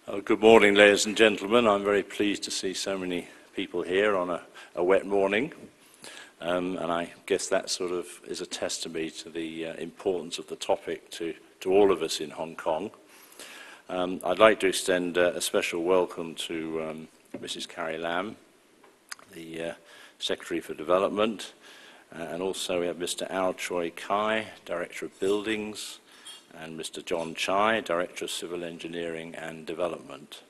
Good morning, ladies and gentlemen. I'm very pleased to see so many people here on a wet morning. And I guess that sort of is a testimony to the importance of the topic to all of us in Hong Kong. I'd like to extend a special welcome to Mrs. Carrie Lam, the Secretary for Development, and also we have Mr. Ao Choi Kai, Director of Buildings, and Mr. John Chai, Director of Civil Engineering and Development.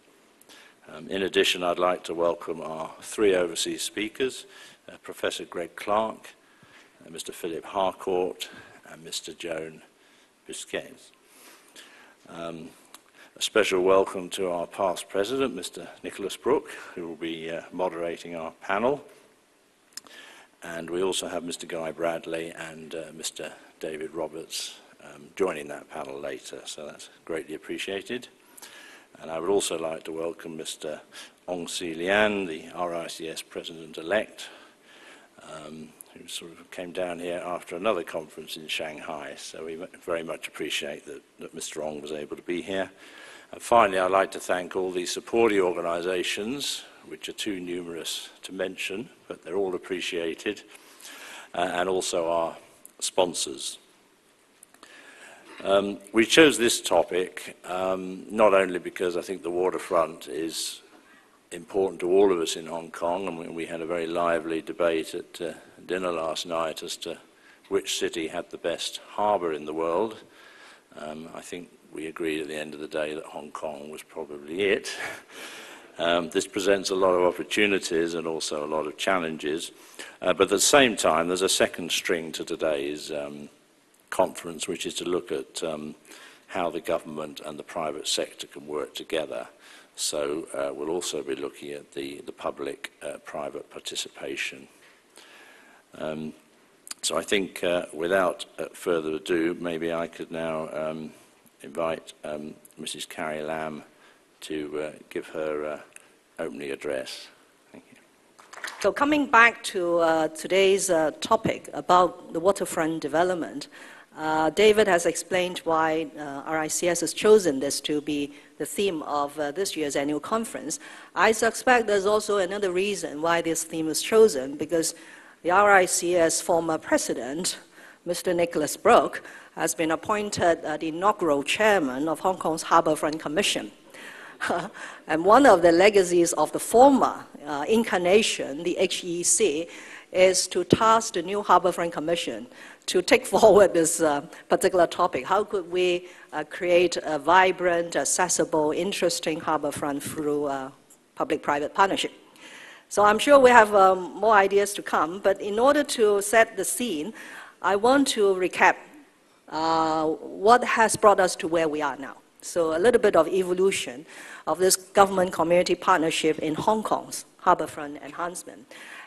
In addition, I'd like to welcome our three overseas speakers, Professor Greg Clark, Mr. Philip Harcourt, and Mr. Joan Busquets. A special welcome to our past president, Mr. Nicholas Brooke, who will be moderating our panel. And we also have Mr. Guy Bradley and Mr. David Roberts joining that panel later, so that's greatly appreciated. And I would also like to welcome Mr. Ong Si Lian, the RICS President-elect, who sort of came down here after another conference in Shanghai, so we very much appreciate that Mr. Ong was able to be here. And finally, I'd like to thank all the supporting organizations, which are too numerous to mention, but they're all appreciated, and also our sponsors. We chose this topic not only because I think the waterfront is important to all of us in Hong Kong, and we had a very lively debate at dinner last night as to which city had the best harbour in the world. I think we agreed at the end of the day that Hong Kong was probably it. This presents a lot of opportunities and also a lot of challenges, but at the same time there's a second string to today's conference, which is to look at how the government and the private sector can work together. So we'll also be looking at the public-private participation. So I think without further ado, maybe I could now invite Mrs. Carrie Lam to give her opening address. Thank you. So coming back to today's topic about the waterfront development, David has explained why RICS has chosen this to be the theme of this year's annual conference. I suspect there's also another reason why this theme was chosen, because the RICS former president, Mr. Nicholas Brooke, has been appointed the inaugural chairman of Hong Kong's Harbourfront Commission. And one of the legacies of the former incarnation, the HEC, is to task the new Harbourfront Commission to take forward this particular topic. How could we create a vibrant, accessible, interesting harbourfront through public-private partnership? So I'm sure we have more ideas to come, but in order to set the scene, I want to recap what has brought us to where we are now. So a little bit of evolution of this government-community partnership in Hong Kong's harbourfront enhancement.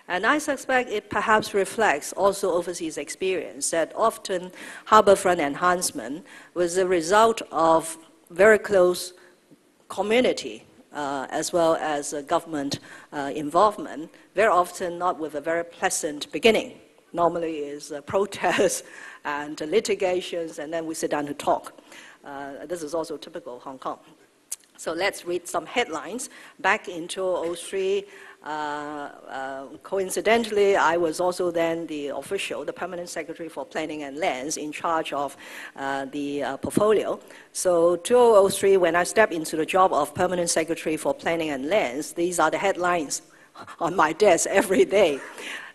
And I suspect it perhaps reflects also overseas experience, that often harbourfront enhancement was a result of very close community as well as government involvement, very often not with a very pleasant beginning. Normally is protests and litigations, and then we sit down to talk. This is also typical of Hong Kong. So let's read some headlines. Back in 2003, coincidentally, I was also then the official, the permanent secretary for planning and lands in charge of the portfolio. So 2003, when I stepped into the job of permanent secretary for planning and lands, these are the headlines on my desk every day.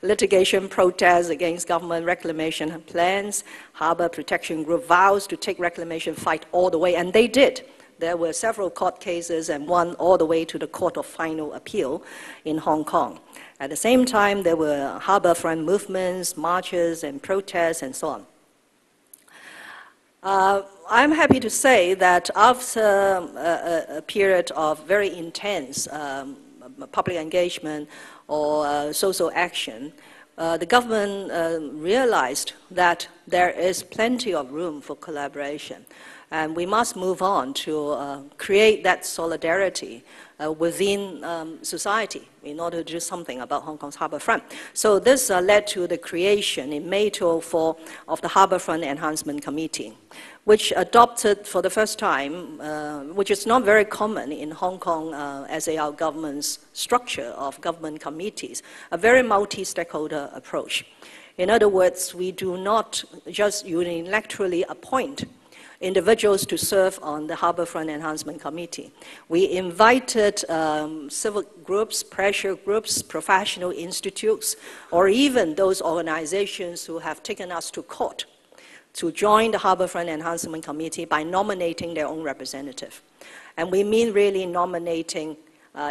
Litigation protests against government reclamation plans, Harbour Protection Group vows to take reclamation fight all the way, and they did. There were several court cases and one all the way to the Court of Final Appeal in Hong Kong. At the same time, there were harbourfront movements, marches and protests and so on. I'm happy to say that after a period of very intense public engagement or social action, the government realized that there is plenty of room for collaboration. And we must move on to create that solidarity within society in order to do something about Hong Kong's harbourfront. So this led to the creation in May 2004 of the Harbourfront Enhancement Committee, which adopted for the first time, which is not very common in Hong Kong as our government's structure of government committees, a very multi-stakeholder approach. In other words, we do not just unilaterally appoint individuals to serve on the Harbourfront Enhancement Committee. We invited civil groups, pressure groups, professional institutes, or even those organizations who have taken us to court to join the Harbourfront Enhancement Committee by nominating their own representative. And we mean really nominating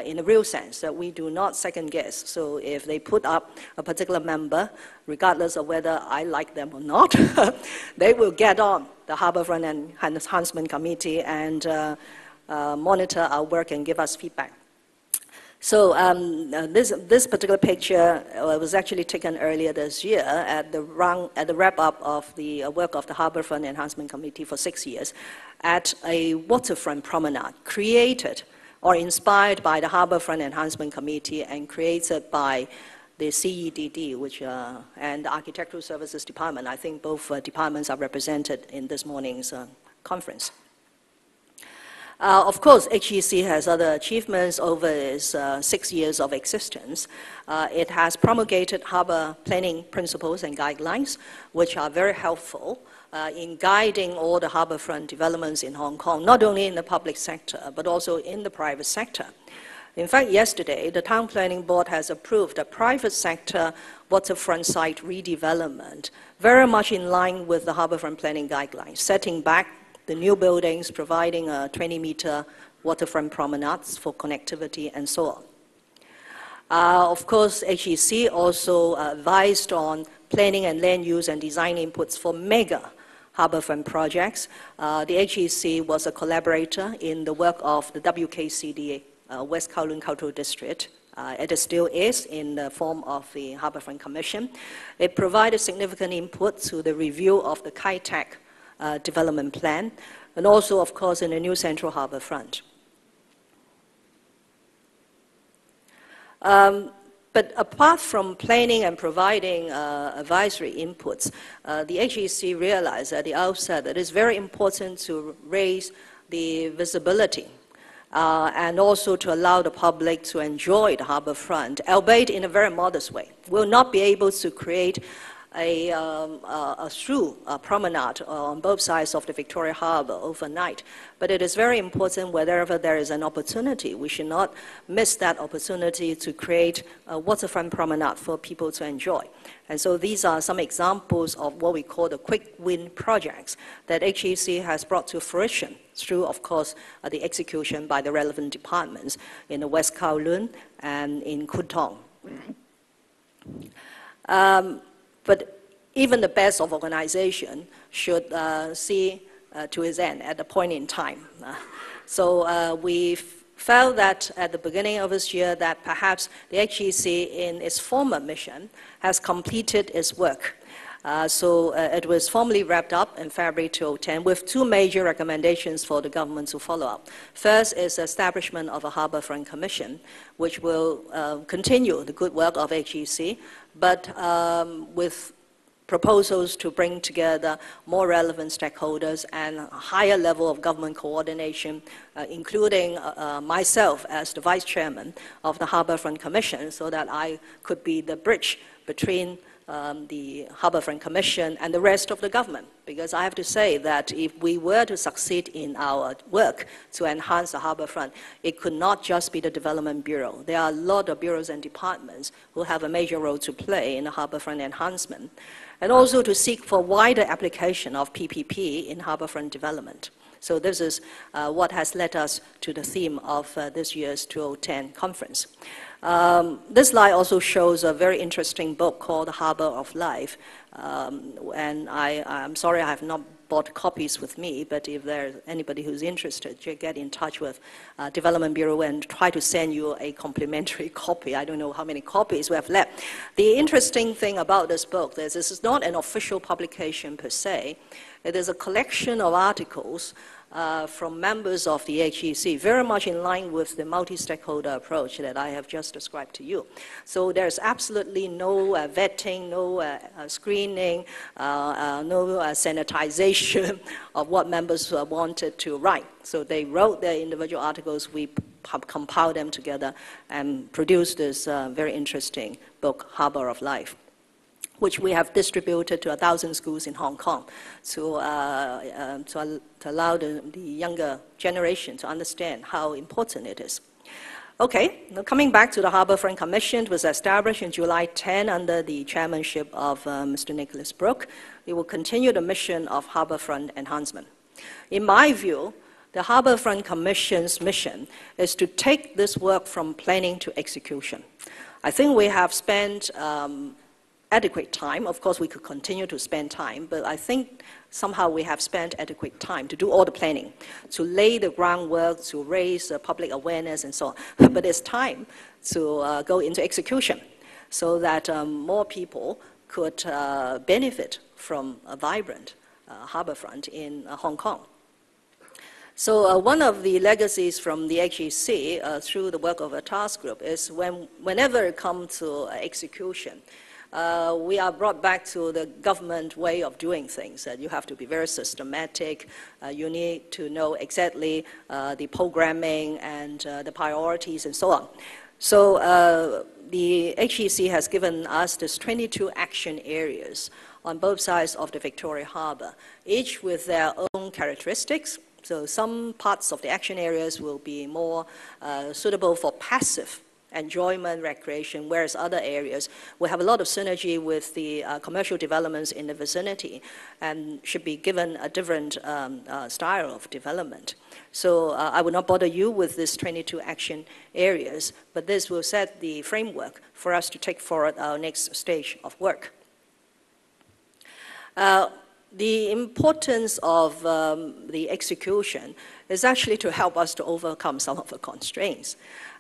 in a real sense, that we do not second guess. So if they put up a particular member, regardless of whether I like them or not, they will get on the Harbourfront Enhancement Committee and monitor our work and give us feedback. So this particular picture was actually taken earlier this year at the wrap-up of the work of the Harbourfront Enhancement Committee for 6 years at a waterfront promenade created or inspired by the Harbourfront Enhancement Committee and created by the CEDD and the Architectural Services Department. I think both departments are represented in this morning's conference. Of course, HEC has other achievements over its 6 years of existence. It has promulgated harbour planning principles and guidelines, which are very helpful in guiding all the harbourfront developments in Hong Kong, not only in the public sector, but also in the private sector. In fact, yesterday, the Town Planning Board has approved a private sector waterfront site redevelopment, very much in line with the harbourfront planning guidelines, setting back the new buildings, providing a 20-meter waterfront promenades for connectivity and so on. Of course, HEC also advised on planning and land use and design inputs for mega harbourfront projects. The HEC was a collaborator in the work of the WKCD, West Kowloon Cultural District. It still is in the form of the Harbourfront Commission. It provided significant input to the review of the Kai Tak development plan, and also, of course, in the new Central Harbourfront. But apart from planning and providing advisory inputs, the HEC realized at the outset that it's very important to raise the visibility and also to allow the public to enjoy the harbourfront, albeit in a very modest way. We'll not be able to create a through promenade on both sides of the Victoria Harbour overnight. But it is very important wherever there is an opportunity, we should not miss that opportunity to create a waterfront promenade for people to enjoy. And so these are some examples of what we call the quick win projects that HEC has brought to fruition through, of course, the execution by the relevant departments in the West Kowloon and in Kwu Tung. But even the best of organization should see to its end at a point in time. So we felt that at the beginning of this year that perhaps the HEC in its former mission has completed its work. So it was formally wrapped up in February 2010 with two major recommendations for the government to follow up. First is the establishment of a Harbourfront Commission, which will continue the good work of HEC, but with proposals to bring together more relevant stakeholders and a higher level of government coordination, including myself as the Vice Chairman of the Harbourfront Commission, so that I could be the bridge between the Harbourfront Commission and the rest of the government. Because I have to say that if we were to succeed in our work to enhance the harbourfront, it could not just be the Development Bureau. There are a lot of bureaus and departments who have a major role to play in the harbourfront enhancement, and also to seek for wider application of PPP in harbourfront development. So this is what has led us to the theme of this year's 2010 conference. This slide also shows a very interesting book called The Harbour of Life. And I'm sorry I have not bought copies with me, but if there's anybody who's interested, just get in touch with Development Bureau and try to send you a complimentary copy. I don't know how many copies we have left. The interesting thing about this book is this is not an official publication per se. It is a collection of articles from members of the HEC, very much in line with the multi-stakeholder approach that I have just described to you. So there's absolutely no vetting, no screening, no sanitization of what members wanted to write. So they wrote their individual articles, we compiled them together and produced this very interesting book, Harbor of Life, which we have distributed to 1,000 schools in Hong Kong to allow the younger generation to understand how important it is. Okay, now coming back to the Harbourfront Commission, it was established in July 10 under the chairmanship of Mr. Nicholas Brooke. It will continue the mission of harbourfront enhancement. In my view, the Harbourfront Commission's mission is to take this work from planning to execution. I think we have spent adequate time. Of course, we could continue to spend time, but I think somehow we have spent adequate time to do all the planning, to lay the groundwork, to raise public awareness and so on. But it's time to go into execution so that more people could benefit from a vibrant harbourfront in Hong Kong. So one of the legacies from the HEC through the work of a task group is whenever it comes to execution, we are brought back to the government way of doing things. That you have to be very systematic. You need to know exactly the programming and the priorities and so on. So the HEC has given us this 22 action areas on both sides of the Victoria Harbour, each with their own characteristics. So some parts of the action areas will be more suitable for passive enjoyment, recreation, whereas other areas will have a lot of synergy with the commercial developments in the vicinity and should be given a different style of development. So I will not bother you with these 22 action areas, but this will set the framework for us to take forward our next stage of work. The importance of the execution is actually to help us to overcome some of the constraints.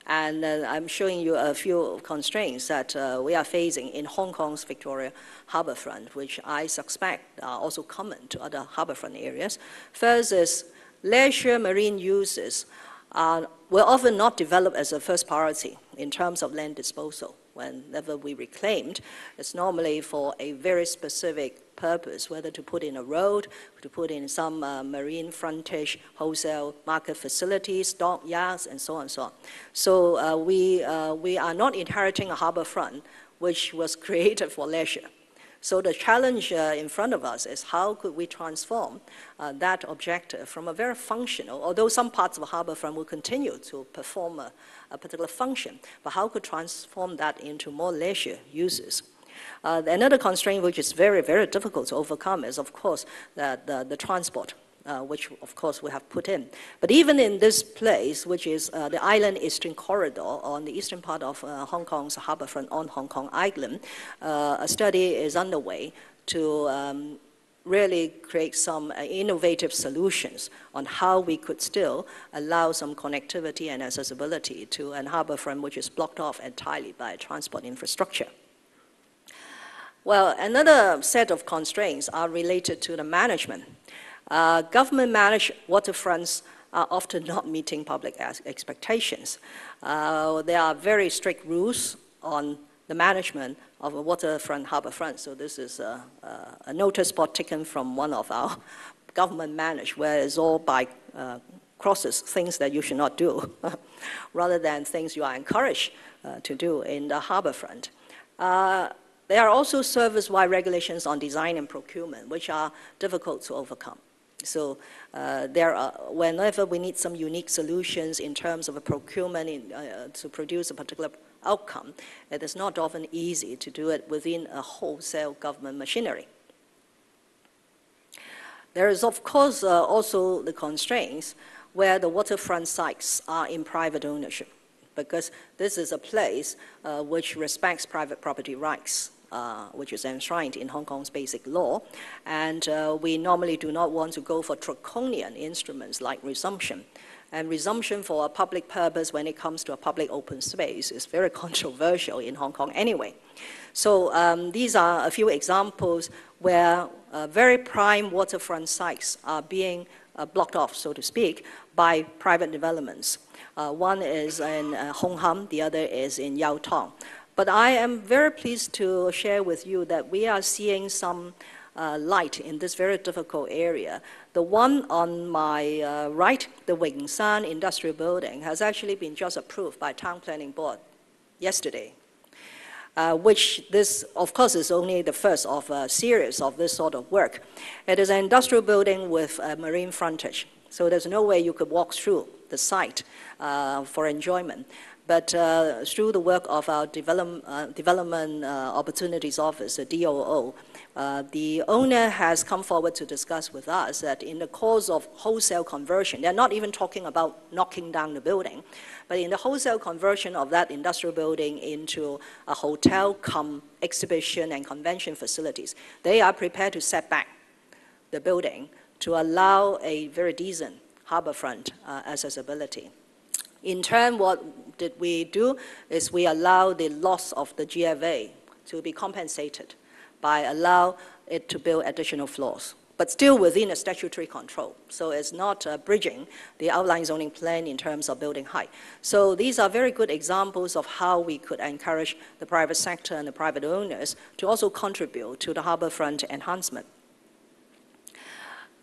And I'm showing you a few constraints that we are facing in Hong Kong's Victoria Harbourfront, which I suspect are also common to other harbourfront areas. First is leisure marine uses will often not develop as a first priority in terms of land disposal. Whenever we reclaimed, it's normally for a very specific purpose, whether to put in a road, to put in some marine frontage, wholesale market facilities, dockyards, and so on and so on. So we are not inheriting a harbourfront which was created for leisure. So the challenge in front of us is how could we transform that objective from a very functional, although some parts of the harbourfront will continue to perform a particular function, but how could transform that into more leisure uses? Another constraint which is very, very difficult to overcome is, of course, the transport, which, of course, we have put in. But even in this place, which is the Island Eastern Corridor on the eastern part of Hong Kong's harbourfront on Hong Kong Island, a study is underway to really create some innovative solutions on how we could still allow some connectivity and accessibility to an harbourfront which is blocked off entirely by transport infrastructure. Well, another set of constraints are related to the management. Government-managed waterfronts are often not meeting public expectations. There are very strict rules on the management of a waterfront harbourfront. So this is a notice board taken from one of our government-managed, where it's all by crosses, things that you should not do, rather than things you are encouraged to do in the harbourfront. There are also service-wide regulations on design and procurement, which are difficult to overcome. So whenever we need some unique solutions in terms of a procurement to produce a particular outcome, it is not often easy to do it within a wholesale government machinery. There is, of course, also the constraints where the waterfront sites are in private ownership, because this is a place which respects private property rights. which is enshrined in Hong Kong's basic law. And we normally do not want to go for draconian instruments like resumption. And resumption for a public purpose when it comes to a public open space is very controversial in Hong Kong anyway. So these are a few examples where very prime waterfront sites are being blocked off, so to speak, by private developments. One is in Hong Ham, the other is in Yau Tong. But I am very pleased to share with you that we are seeing some light in this very difficult area. The one on my right, the Wing San Industrial Building, has actually been just approved by Town Planning Board yesterday, which this, of course, is only the first of a series of this sort of work. It is an industrial building with marine frontage, so there's no way you could walk through the site for enjoyment. But through the work of our Development Opportunities Office, the DOO, the owner has come forward to discuss with us that in the course of wholesale conversion, they're not even talking about knocking down the building, but in the wholesale conversion of that industrial building into a hotel cum exhibition and convention facilities, they are prepared to set back the building to allow a very decent harborfront accessibility. In turn, what did we do is we allow the loss of the GFA to be compensated by allow it to build additional floors, but still within a statutory control. So it's not bridging the outline zoning plan in terms of building height. So these are very good examples of how we could encourage the private sector and the private owners to also contribute to the harborfront enhancement.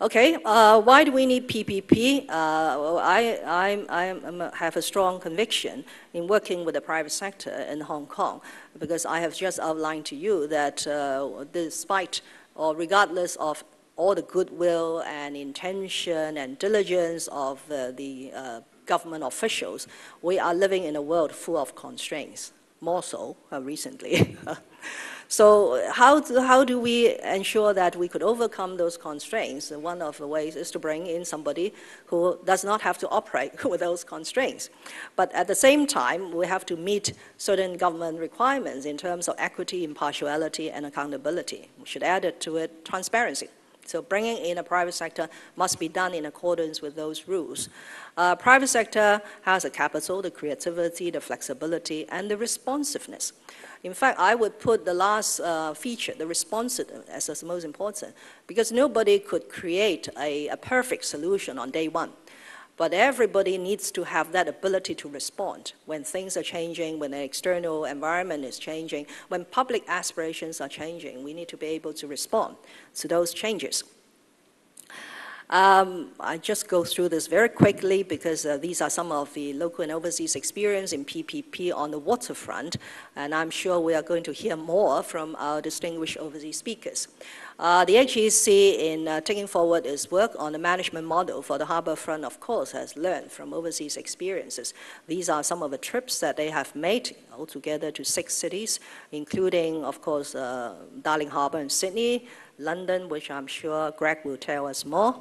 Okay, why do we need PPP? Well, I have a strong conviction in working with the private sector in Hong Kong, because I have just outlined to you that despite or regardless of all the goodwill and intention and diligence of the government officials, we are living in a world full of constraints, more so recently. So how do we ensure that we could overcome those constraints? And one of the ways is to bring in somebody who does not have to operate with those constraints. But at the same time, we have to meet certain government requirements in terms of equity, impartiality, and accountability. We should add it to it transparency. So bringing in a private sector must be done in accordance with those rules. Private sector has the capital, the creativity, the flexibility, and the responsiveness. In fact, I would put the last feature, the responsiveness, as the most important, because nobody could create a perfect solution on day one. But everybody needs to have that ability to respond when things are changing, when the external environment is changing, when public aspirations are changing. We need to be able to respond to those changes. I just go through this very quickly because these are some of the local and overseas experience in PPP on the waterfront, and I'm sure we are going to hear more from our distinguished overseas speakers. The HEC, in taking forward its work on the management model for the harbourfront, of course, has learned from overseas experiences. These are some of the trips that they have made altogether to 6 cities, including, of course, Darling Harbour in Sydney, London, which I'm sure Greg will tell us more,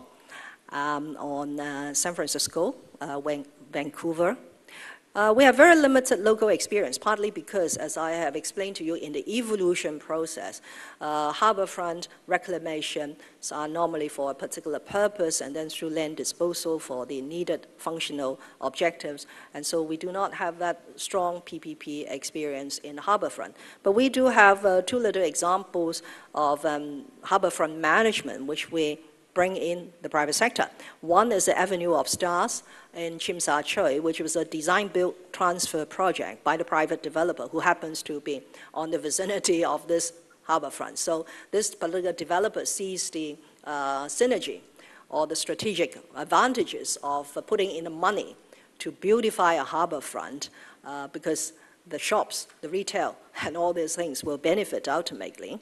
on San Francisco, Vancouver. We have very limited local experience, partly because, as I have explained to you, in the evolution process, harbourfront reclamations are normally for a particular purpose and then through land disposal for the needed functional objectives. And so we do not have that strong PPP experience in harbourfront. But we do have 2 little examples of harbourfront management, which we bring in the private sector. One is the Avenue of Stars in Tsim Sha Tsui, which was a design-build transfer project by the private developer who happens to be on the vicinity of this harbourfront. So this particular developer sees the synergy or the strategic advantages of putting in the money to beautify a harbourfront because the shops, the retail, and all these things will benefit ultimately.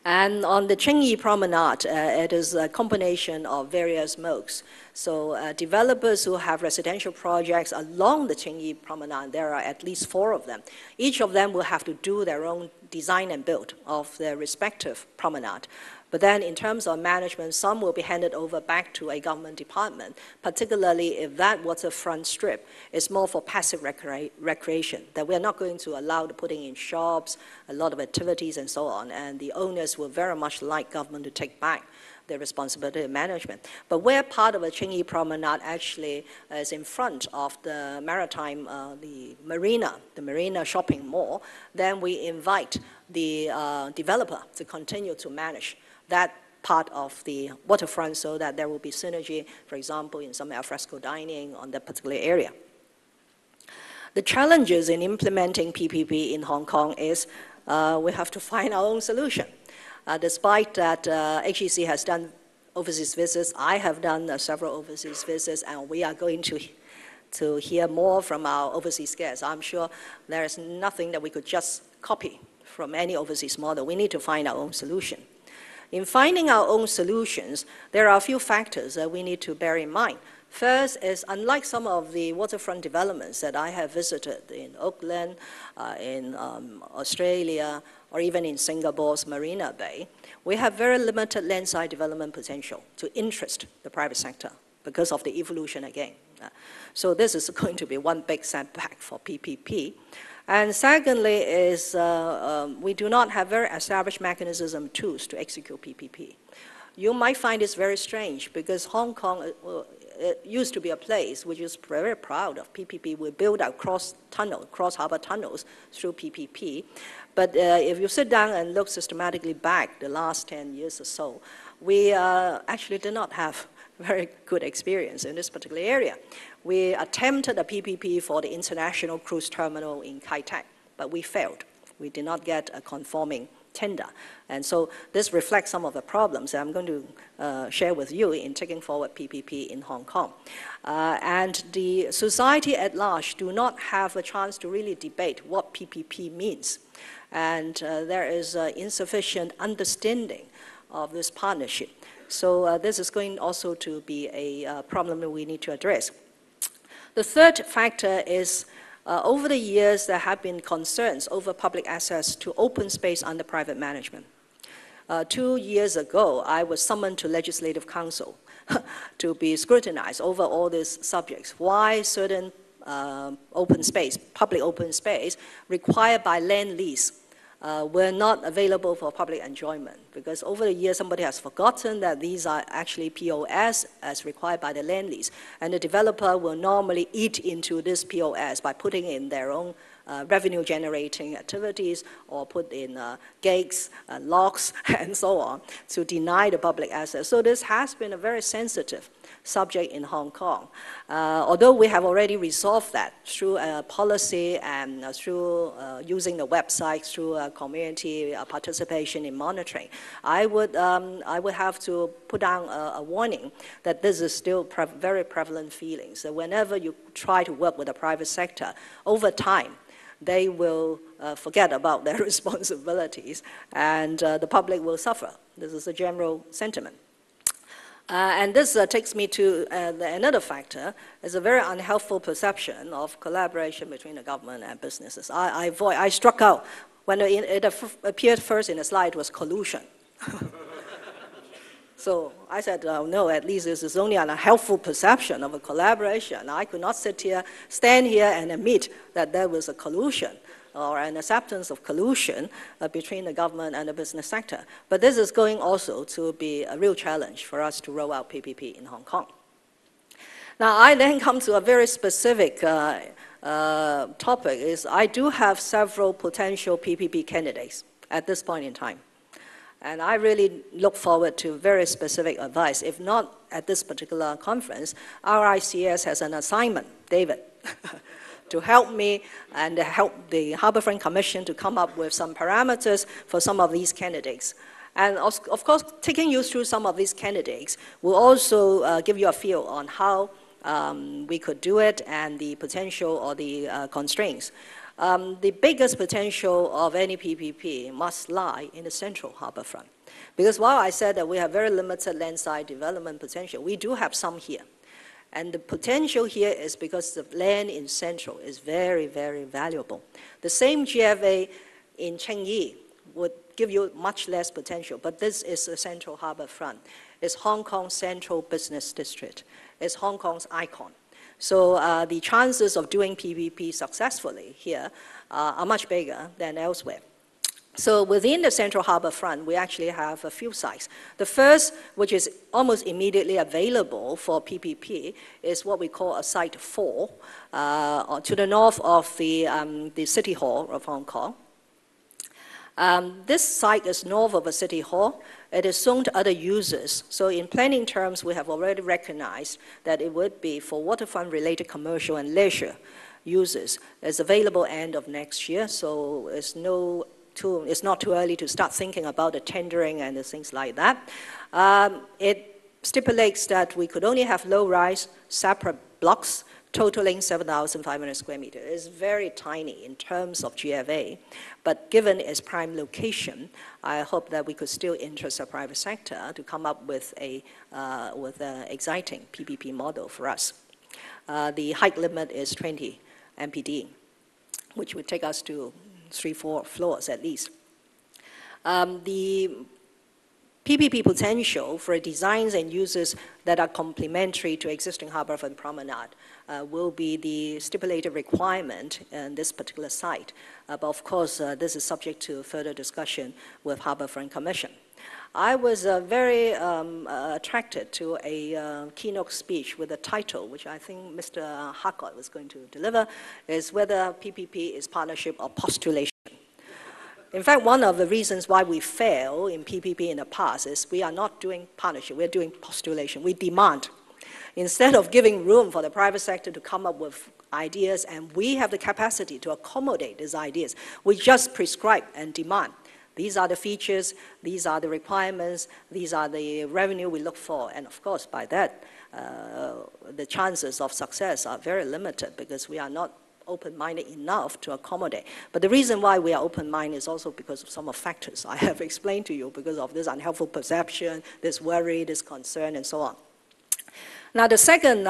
And on the Tsing Yi Promenade, it is a combination of various modes. So developers who have residential projects along the Tsing Yi Promenade, there are at least 4 of them. Each of them will have to do their own design and build of their respective promenade. But then in terms of management, some will be handed over back to a government department, particularly if that waterfront strip is more for passive recreation, that we're not going to allow the putting in shops, a lot of activities and so on, and the owners will very much like government to take back their responsibility of management. But where part of the Qingyi Promenade actually is in front of the maritime, the marina shopping mall, then we invite the developer to continue to manage that part of the waterfront so that there will be synergy, for example, in some alfresco dining on that particular area. The challenges in implementing PPP in Hong Kong is we have to find our own solution. Despite that HEC has done overseas visits, I have done several overseas visits, and we are going to hear more from our overseas guests. I'm sure there is nothing that we could just copy from any overseas model. We need to find our own solution. In finding our own solutions, there are a few factors that we need to bear in mind. First is, unlike some of the waterfront developments that I have visited in Auckland, in Australia, or even in Singapore's Marina Bay, we have very limited landside development potential to interest the private sector because of the evolution again. So this is going to be one big setback for PPP. And secondly is we do not have very established mechanisms and tools to execute PPP. You might find this very strange because Hong Kong it used to be a place which is very proud of PPP. We build out cross-harbor tunnels through PPP. But if you sit down and look systematically back the last 10 years or so, we actually did not have very good experience in this particular area. We attempted a PPP for the international cruise terminal in Kai Tak, but we failed. We did not get a conforming tender. And so this reflects some of the problems that I'm going to share with you in taking forward PPP in Hong Kong. And the society at large do not have a chance to really debate what PPP means. And there is insufficient understanding of this partnership. So this is going also to be a problem that we need to address. The third factor is over the years, there have been concerns over public access to open space under private management. 2 years ago, I was summoned to Legislative Council to be scrutinized over all these subjects. Why certain open space, public open space, required by land lease were not available for public enjoyment, because over the years somebody has forgotten that these are actually POS as required by the land lease, and the developer will normally eat into this POS by putting in their own revenue generating activities or put in gates, locks, and so on to deny the public access. So this has been a very sensitive subject in Hong Kong. Although we have already resolved that through policy and through using the website, through community participation in monitoring, I would have to put down a warning that this is still very prevalent feeling. So whenever you try to work with the private sector, over time, they will forget about their responsibilities, and the public will suffer. This is a general sentiment. And this takes me to another factor, is a very unhelpful perception of collaboration between the government and businesses. I struck out, when it appeared first in the slide, was collusion. So I said, no, at least this is only an unhelpful perception of a collaboration. I could not stand here and admit that there was a collusion or an acceptance of collusion between the government and the business sector. But this is going also to be a real challenge for us to roll out PPP in Hong Kong. Now, I then come to a very specific topic, is I do have several potential PPP candidates at this point in time. And I really look forward to very specific advice. If not at this particular conference, RICS has an assignment, David, to help me and help the Harbourfront Commission to come up with some parameters for some of these candidates. And of course, taking you through some of these candidates will also give you a feel on how we could do it and the potential or the constraints. The biggest potential of any PPP must lie in the central harbourfront. Because while I said that we have very limited landside development potential, we do have some here. And the potential here is because the land in central is very, very valuable. The same GFA in Qingyi would give you much less potential, but this is the Central Harbour Front. It's Hong Kong's central business district. It's Hong Kong's icon. So the chances of doing PPP successfully here are much bigger than elsewhere. So within the Central Harbour Front, we actually have a few sites. The first, which is almost immediately available for PPP, is what we call a Site 4, to the north of the City Hall of Hong Kong. This site is north of a City Hall. It is zoned to other users. So in planning terms, we have already recognized that it would be for waterfront-related commercial and leisure users. It's available end of next year, so it's not too early to start thinking about the tendering and the things like that. It stipulates that we could only have low-rise separate blocks totaling 7,500 square meters. It's very tiny in terms of GFA, but given its prime location, I hope that we could still interest the private sector to come up with an exciting PPP model for us. The height limit is 20 MPD, which would take us to 3-4 floors at least. The PPP potential for designs and uses that are complementary to existing harbourfront promenade will be the stipulated requirement in this particular site. But of course, this is subject to further discussion with Harbourfront Commission. I was very attracted to a keynote speech with a title, which I think Mr. Harcourt was going to deliver, is whether PPP is partnership or postulation. In fact, one of the reasons why we fail in PPP in the past is we are not doing partnership, we're doing postulation. We demand. Instead of giving room for the private sector to come up with ideas, and we have the capacity to accommodate these ideas, we just prescribe and demand. These are the features, these are the requirements, these are the revenue we look for, and of course, by that, the chances of success are very limited because we are not open-minded enough to accommodate. But the reason why we are open-minded is also because of some of the factors I have explained to you, because of this unhelpful perception, this worry, this concern, and so on. Now, the second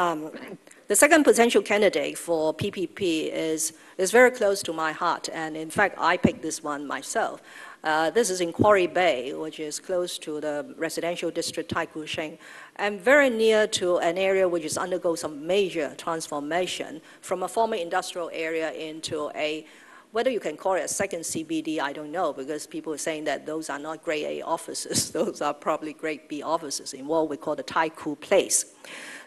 potential candidate for PPP is very close to my heart, and in fact, I picked this one myself. This is in Quarry Bay, which is close to the residential district Tai Kwu Shing, and very near to an area which is undergo some major transformation from a former industrial area into a, whether you can call it a second CBD, I don't know, because people are saying that those are not grade A offices, those are probably grade B offices in what we call the Tai Kwu Place.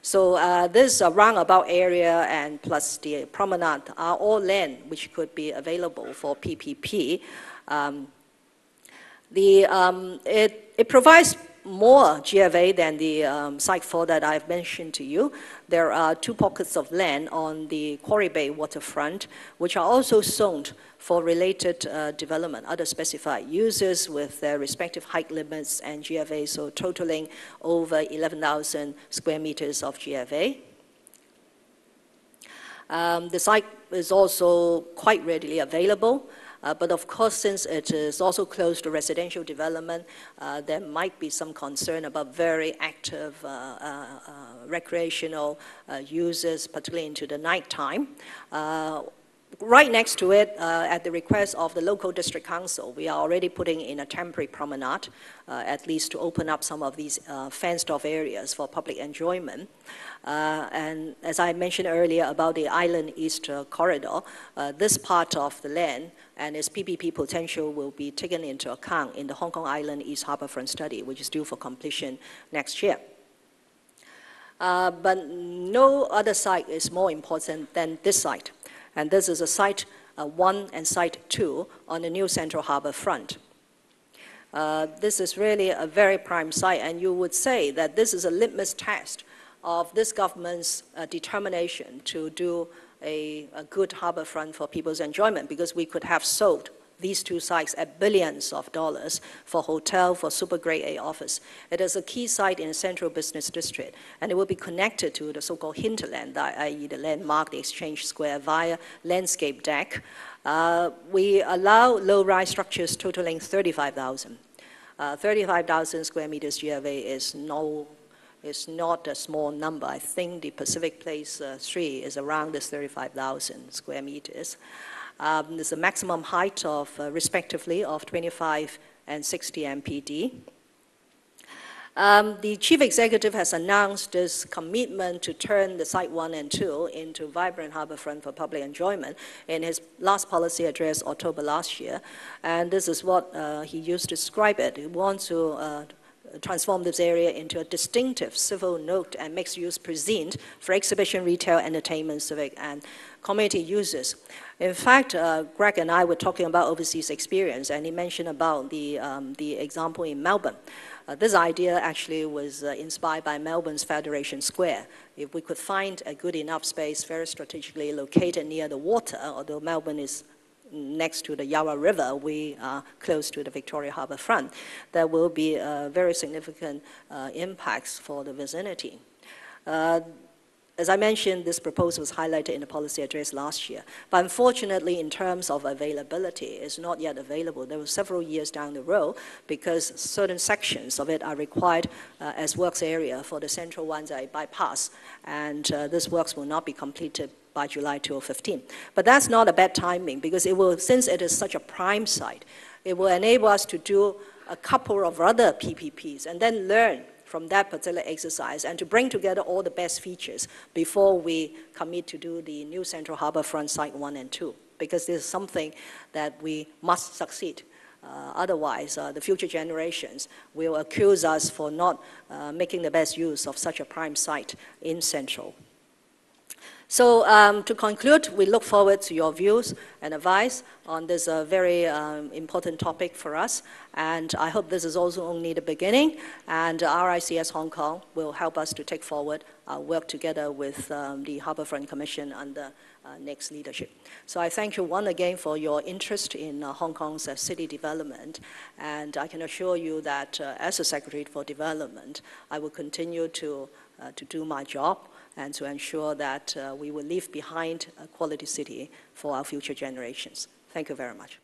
So this roundabout area and plus the promenade are all land which could be available for PPP. It provides more GFA than the Site 4 that I've mentioned to you. There are 2 pockets of land on the Quarry Bay waterfront, which are also zoned for related development, other specified uses with their respective height limits and GFA, so totaling over 11,000 square meters of GFA. The site is also quite readily available. But of course, since it is also close to residential development, there might be some concern about very active recreational users, particularly into the nighttime. Right next to it, at the request of the local district council, we are already putting in a temporary promenade, at least to open up some of these fenced-off areas for public enjoyment. And as I mentioned earlier about the Island East corridor, this part of the land and its PPP potential will be taken into account in the Hong Kong Island East Harbourfront study, which is due for completion next year. But no other site is more important than this site. And this is a Site 1 and Site 2 on the new Central Harbour Front. This is really a very prime site, and you would say that this is a litmus test of this government's determination to do a good harbour front for people's enjoyment, because we could have sold these 2 sites at billions of dollars for hotel, for super grade A office. It is a key site in the central business district, and it will be connected to the so-called hinterland, i.e. the landmark, the Exchange Square, via landscape deck. We allow low-rise structures totaling 35,000. 35,000 square meters GFA is not a small number. I think the Pacific Place 3 is around this 35,000 square meters. There's a maximum height of, respectively, of 25 and 60 MPD. The chief executive has announced this commitment to turn the Site 1 and 2 into vibrant harbourfront for public enjoyment in his last policy address, October last year. And this is what he used to describe it. He wants to transform this area into a distinctive civil note and mixed-use precinct for exhibition, retail, entertainment, civic, and community users. In fact, Greg and I were talking about overseas experience, and he mentioned about the example in Melbourne. This idea actually was inspired by Melbourne's Federation Square. If we could find a good enough space, very strategically located near the water, although Melbourne is next to the Yarra River, we are close to the Victoria Harbour front, there will be very significant impacts for the vicinity. As I mentioned, this proposal was highlighted in the policy address last year. But unfortunately, in terms of availability, it's not yet available. There were several years down the road because certain sections of it are required as works area for the Central Wanzai bypass. And this works will not be completed by July 2015. But that's not a bad timing because it will, since it is such a prime site, it will enable us to do a couple of other PPPs and then learn from that particular exercise and to bring together all the best features before we commit to do the new Central Harbourfront Site 1 and 2, because this is something that we must succeed. Otherwise, the future generations will accuse us for not making the best use of such a prime site in Central. So to conclude, we look forward to your views and advice on this very important topic for us. And I hope this is also only the beginning. And RICS Hong Kong will help us to take forward our work together with the Harbourfront Commission under next leadership. So I thank you once again for your interest in Hong Kong's city development. And I can assure you that as a Secretary for Development, I will continue to do my job and to ensure that we will leave behind a quality city for our future generations. Thank you very much.